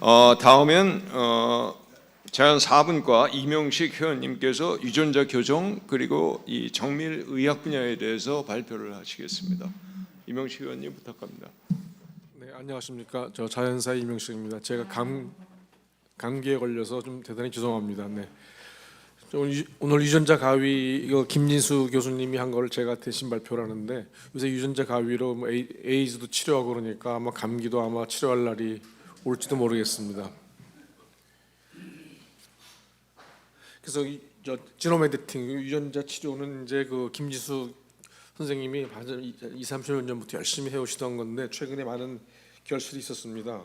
다음엔 자연 4분과 이명식 회원님께서 유전자 교정 그리고 이 정밀 의학 분야에 대해서 발표를 하시겠습니다. 이명식 회원님 부탁합니다. 네, 안녕하십니까. 저 자연사 이명식입니다. 제가 감기에 걸려서 좀 대단히 죄송합니다. 네. 오늘 유전자 가위 이거 김진수 교수님이 한 걸 제가 대신 발표를 하는데, 요새 유전자 가위로 뭐 에이즈도 치료하고 그러니까 아마 감기도 아마 치료할 날이 올지도 모르겠습니다. 그래서 저 지노 에디팅 유전자 치료는 이제 그 김진수 선생님이 20-30년 전부터 열심히 해오시던 건데 최근에 많은 결실이 있었습니다.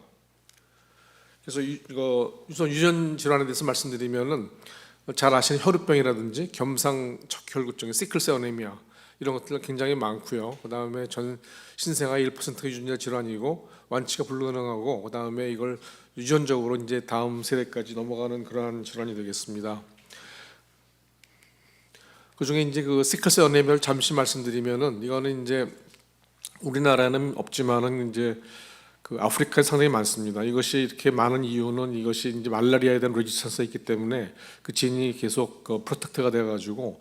그래서 우선 유전 질환에 대해서 말씀드리면은 잘 아시는 혈우병이라든지 겸상척혈구증, 시클셀 어네미아 이런 것들 굉장히 많고요. 그 다음에 전 신생아의 1%가 유전자 질환이고 완치가 불가능하고, 그 다음에 이걸 유전적으로 이제 다음 세대까지 넘어가는 그러한 질환이 되겠습니다. 그 중에 이제 그 시클셀 어네미아를 잠시 말씀드리면은, 이거는 이제 우리나라는 없지만은 이제 그 아프리카에 상당히 많습니다. 이것이 이렇게 많은 이유는 이것이 이제 말라리아에 대한 레지스턴스가 있기 때문에 그 진이 계속 프로텍트가 돼가지고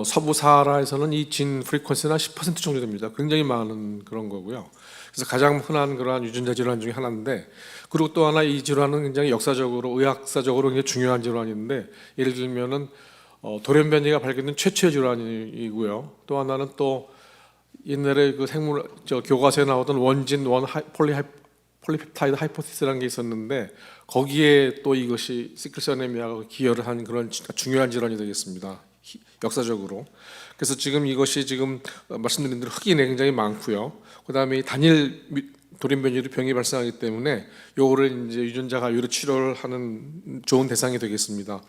서부 사하라에서는 이 진 프리퀀시가 10% 정도 됩니다. 굉장히 많은 그런 거고요. 그래서 가장 흔한 그러한 유전자 질환 중에 하나인데, 그리고 또 하나 이 질환은 굉장히 역사적으로 의학사적으로 굉장히 중요한 질환인데, 예를 들면은 돌연변이가 발견된 최초의 질환이고요. 또 하나는 또 옛날에 그 생물 교과서에 나오던 원진 폴리펩타이드 하이포테시스라는 게 있었는데, 거기에 또 이것이 시클셀 어네미아가 기여를 한 그런 중요한 질환이 되겠습니다. 역사적으로. 그래서 지금 이것이 지금 말씀드린 대로 흑인에 굉장히 많고요. 그다음에 단일 돌연변이로 병이 발생하기 때문에 요거를 이제 유전자 가위로 치료를 하는 좋은 대상이 되겠습니다.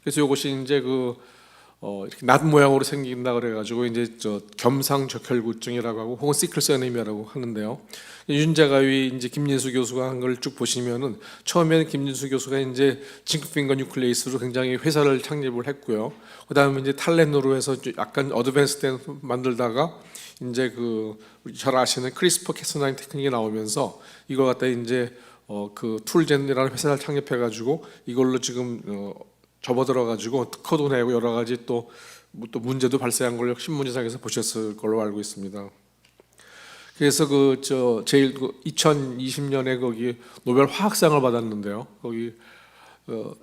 그래서 이것이 이제 이렇게 낫 모양으로 생긴다 그래가지고 이제 겸상적혈구증이라고 하고 혹은 시클셀 어네미아라고 하는데요. 유전자 가위 이제 김진수 교수가 한 걸 쭉 보시면은, 처음에는 김진수 교수가 이제 징크핑거 뉴클레이스로 굉장히 회사를 창립을 했고요. 그다음에 이제 탈렌으로 해서 약간 어드밴스된 만들다가 이제 잘 아시는 크리스퍼 캐스9 테크닉이 나오면서 이걸 갖다 이제 그 툴젠이라는 회사를 창립해가지고 이걸로 지금 접어들어가지고 특허도 내고 여러 가지 또 문제도 발생한 걸 신문지상에서 보셨을 걸로 알고 있습니다. 그래서 제일 2020년에 거기 노벨 화학상을 받았는데요. 거기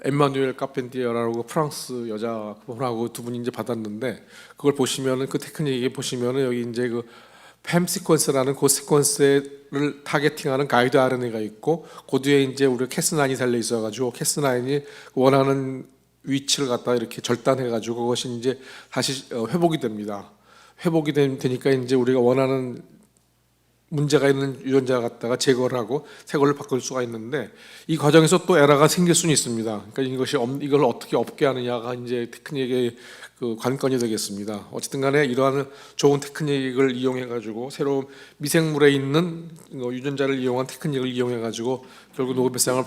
엠마누엘 카펜티에라고 프랑스 여자 분하고 두 분이 이제 받았는데, 그걸 보시면은 그 테크닉에 보시면은 여기 이제 팸 시퀀스라는 그 시퀀스를 타겟팅하는 가이드 RNA가 있고, 그 뒤에 이제 우리 캐스9이 달려 있어가지고 캐스9이 원하는 위치를 갖다 이렇게 절단해가지고 그것이 이제 다시 회복이 됩니다. 회복이 되니까 이제 우리가 원하는 문제가 있는 유전자 갖다가 제거를 하고 새 걸로 바꿀 수가 있는데, 이 과정에서 또 에러가 생길 수는 있습니다. 그러니까 이걸 어떻게 없게 하느냐가 이제 테크닉의 그 관건이 되겠습니다. 어쨌든 간에 이러한 좋은 테크닉을 이용해 가지고 새로운 미생물에 있는 유전자를 이용한 테크닉을 이용해 가지고 결국 노벨상을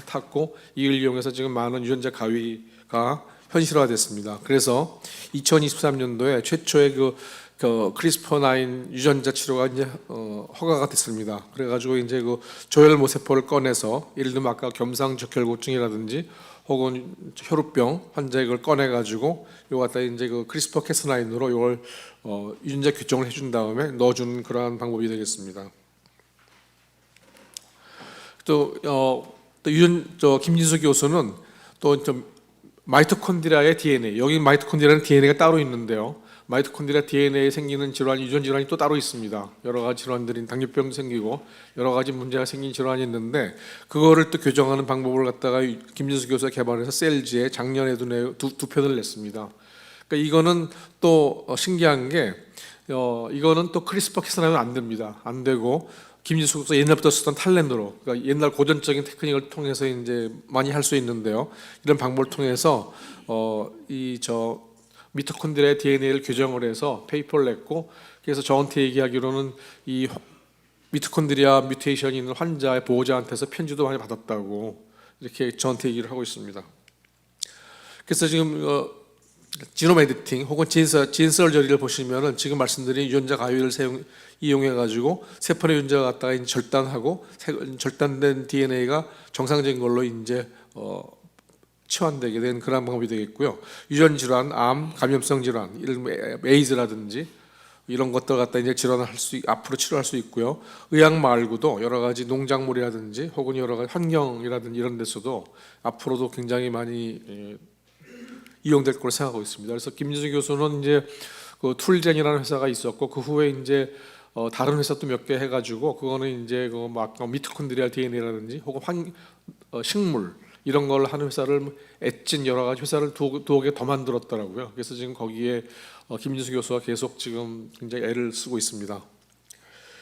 탔고, 이걸 이용해서 지금 많은 유전자 가위가 현실화됐습니다. 그래서 2023년도에 최초의 크리스퍼9 유전자 치료가 이제 허가가 됐습니다. 그래가지고 이제 조혈 모세포를 꺼내서, 예를 들면 아까 겸상적혈구증이라든지 혹은 혈우병 환자 이걸 꺼내가지고 요 갖다 이제 크리스퍼 캐스9으로 이걸 유전자 교정을 해준 다음에 넣어주는 그러한 방법이 되겠습니다. 김진수 교수는 또 마이토콘드리아의 DNA, 여기 마이토콘드리아는 DNA가 따로 있는데요. 마이토콘드리아 DNA에 생기는 질환, 유전 질환이 또 따로 있습니다. 여러 가지 질환들이 당뇨병도 생기고 여러 가지 문제가 생긴 질환이 있는데, 그거를 또 교정하는 방법을 갖다가 김진수 교수가 개발해서 셀지에 작년에도 두 편을 냈습니다. 그러니까 이거는 또 신기한 게 이거는 또 크리스퍼 캐스9는 안 됩니다. 안 되고 김진수 교수가 옛날부터 쓰던 탈렌으로, 그러니까 옛날 고전적인 테크닉을 통해서 이제 많이 할 수 있는데요. 이런 방법을 통해서 미토콘드리아의 DNA를 교정을 해서 페이퍼를 냈고, 그래서 저한테 얘기하기로는 이 미토콘드리아 뮤테이션이 있는 환자의 보호자한테서 편지도 많이 받았다고 이렇게 저한테 얘기를 하고 있습니다. 그래서 지금 지놈 에디팅 혹은 진 서저리를 보시면은 지금 말씀드린 유전자 가위를 이용해 가지고 세포의 유전자가 갖다가 이제 절단하고 절단된 DNA가 정상적인 걸로 이제 치환되게 된 그런 방법이 되겠고요. 유전 질환, 암, 감염성 질환, 이런 에이즈라든지 이런 것들 갖다 이제 질환을 앞으로 치료할 수 있고요. 의학 말고도 여러 가지 농작물이라든지 혹은 여러 가지 환경이라든지 이런 데서도 앞으로도 굉장히 많이 이용될 거로 생각하고 있습니다. 그래서 김진수 교수는 이제 그 툴젠이라는 회사가 있었고 그 후에 이제 다른 회사도 몇 개 해가지고 그거는 이제 그막 미토콘드리아 DNA라든지 혹은 식물 이런 걸 하는 회사를 엣진 여러 가지 회사를 두어 개 더 만들었더라고요. 그래서 지금 거기에 김진수 교수가 계속 지금 굉장히 애를 쓰고 있습니다.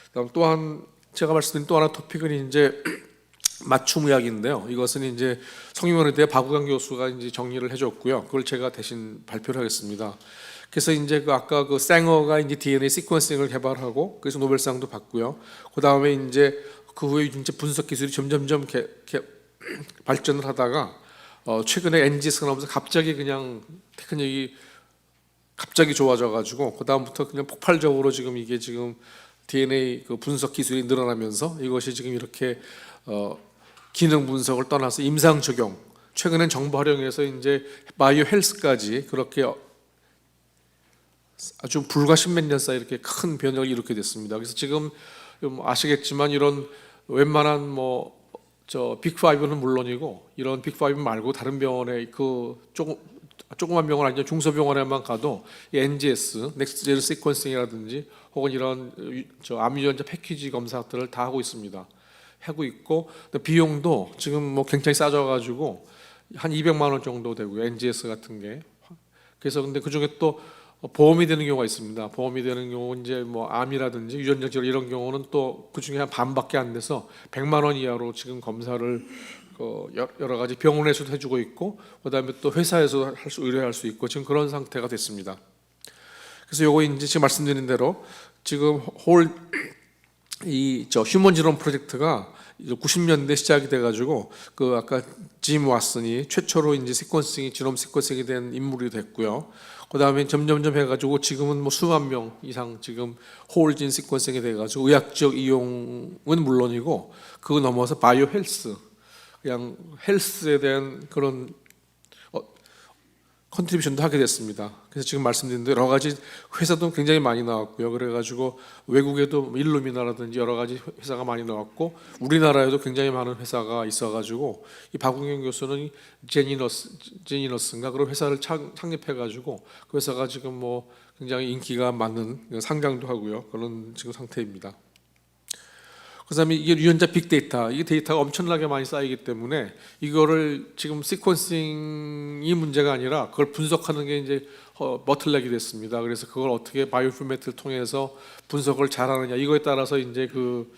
그다음 또한 제가 말씀드린 또 하나 토픽은 이제 맞춤의학인데요. 이것은 이제 성균관의대 박우강 교수가 이제 정리를 해줬고요. 그걸 제가 대신 발표를 하겠습니다. 그래서 이제 그 아까 그 쌩어가 이제 DNA 시퀀싱을 개발하고 그래서 노벨상도 받고요. 그 다음에 이제 그 후에 이제 분석 기술이 점점점 발전을 하다가 최근에 NGS가 나오면서 갑자기 그냥 테크닉이 갑자기 좋아져가지고 그 다음부터 그냥 폭발적으로 지금 이게 지금 DNA 그 분석 기술이 늘어나면서 이것이 지금 이렇게 기능 분석을 떠나서 임상 적용, 최근엔 정보 활용해서 이제 바이오 헬스까지 그렇게 아주 불과 십몇 년 사이 이렇게 큰 변혁을 일으키게 됐습니다. 그래서 지금 아시겠지만 이런 웬만한 빅5는 물론이고 이런 빅5 말고 다른 병원에 그 조그만 병원 아니죠 중소병원에만 가도 이 NGS, 넥스트 제너 시퀀싱이라든지 혹은 이런 암 유전자 패키지 검사들을 다 하고 있습니다. 하고 있고 비용도 지금 굉장히 싸져가지고 한 200만 원 정도 되고요. NGS 같은 게. 그래서 근데 그 중에 또 보험이 되는 경우가 있습니다. 보험이 되는 경우 이제 암이라든지 유전자 질환 이런 경우는 또 그 중에 한 반밖에 안 돼서 100만 원 이하로 지금 검사를 여러 가지 병원에서도 해주고 있고 그다음에 또 회사에서 의뢰할 수 있고 지금 그런 상태가 됐습니다. 그래서 요거 이제 지금 말씀드린 대로 지금 휴먼 지놈 프로젝트가 90년대 시작이 돼가지고 그 아까 짐 왓슨이 최초로 이제 시퀀싱이 지놈 시퀀싱이 된 인물이 됐고요. 그 다음에 점점점 해가지고 지금은 수만 명 이상 지금 홀진 시퀀싱이 돼가지고 의학적 이용은 물론이고 그거 넘어서 바이오 헬스 그냥 헬스에 대한 그런 컨트리뷰션도 하게 됐습니다. 그래서 지금 말씀드린 대로 여러 가지 회사도 굉장히 많이 나왔고요. 그래가지고 외국에도 일루미나라든지 여러 가지 회사가 많이 나왔고 우리나라에도 굉장히 많은 회사가 있어가지고 이 박웅영 교수는 제니너스인가 그런 회사를 창립해가지고 그 회사가 지금 굉장히 인기가 많은 상장도 하고요. 그런 지금 상태입니다. 그다음에 이게 유전자 빅데이터, 이게 데이터가 엄청나게 많이 쌓이기 때문에 이거를 지금 시퀀싱이 문제가 아니라 그걸 분석하는 게 이제 버틀넥이 됐습니다. 그래서 그걸 어떻게 바이오인포메틱을 통해서 분석을 잘하느냐 이거에 따라서 이제 그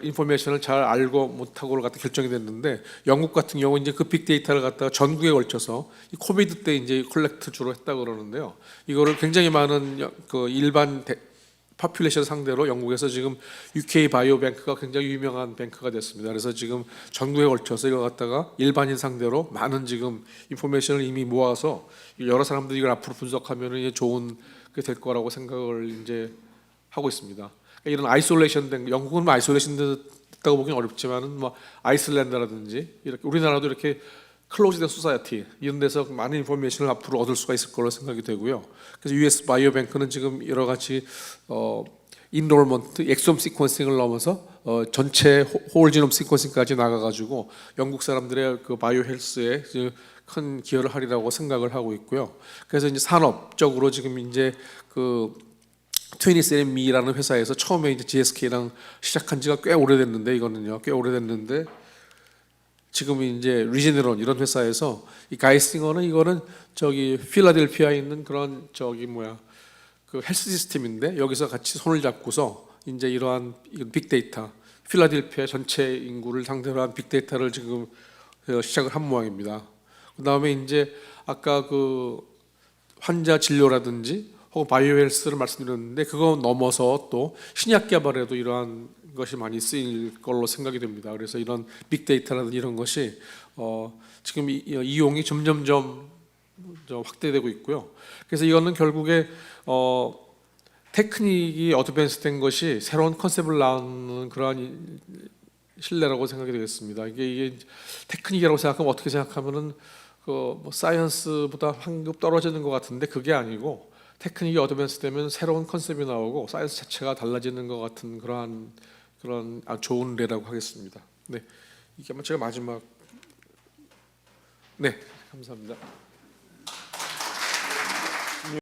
인포메이션을 잘 알고 못하고를 갖다 결정이 됐는데 영국 같은 경우 이제 그 빅데이터를 갖다가 전국에 걸쳐서 이 코비드 때 이제 컬렉트 주로 했다고 그러는데요. 이거를 굉장히 많은 그 일반 파퓰레이션 상대로 영국에서 지금 UK 바이오 뱅크가 굉장히 유명한 뱅크가 됐습니다. 그래서 지금 전국에 걸쳐서 이거 갖다가 일반인 상대로 많은 지금 인포메이션을 이미 모아서 여러 사람들이 이걸 앞으로 분석하면 이제 좋은 게 될 거라고 생각을 이제 하고 있습니다. 그러니까 이런 아이솔레이션된 영국은 아이솔레이션 됐다고 보기는 어렵지만은 아이슬란드라든지 이렇게 우리나라도 이렇게 클로즈된 소사이어티 이런 데서 많은 인포메이션을 앞으로 얻을 수가 있을 거로 생각이 되고요. 그래서 US 바이오뱅크는 지금 여러 가지 인롤먼트, 엑솜 시퀀싱을 넘어서 전체 홀지놈 시퀀싱까지 나가가지고 영국 사람들의 그 바이오 헬스에 큰 기여를 하리라고 생각을 하고 있고요. 그래서 이제 산업적으로 지금 이제 그 23andMe라는 회사에서 처음에 이제 GSK랑 시작한 지가 꽤 오래됐는데 이거는요, 꽤 오래됐는데. 지금 이제 리제네론 이런 회사에서 이 가이싱어는 이거는 필라델피아에 있는 그런 그 헬스 시스템인데 여기서 같이 손을 잡고서 이제 이러한 빅데이터 필라델피아 전체 인구를 상대로 한 빅데이터를 지금 시작을 한 모양입니다. 그다음에 이제 아까 그 환자 진료라든지 혹은 바이오 헬스를 말씀드렸는데 그거 넘어서 또 신약 개발에도 이러한 것이 많이 쓰일 걸로 생각이 됩니다. 그래서 이런 빅데이터라든지 이런 것이 지금 이용이 점점점 확대되고 있고요. 그래서 이거는 결국에 테크닉이 어드밴스된 것이 새로운 컨셉을 낳는 그러한 신뢰라고 생각이 되겠습니다. 이게 테크닉이라고 생각하면 어떻게 생각하면은 뭐 사이언스보다 한 급 떨어지는 것 같은데 그게 아니고 테크닉이 어드밴스되면 새로운 컨셉이 나오고 사이언스 자체가 달라지는 것 같은 그런 좋은例라고 하겠습니다. 네, 이게 아마 제가 마지막. 네, 감사합니다.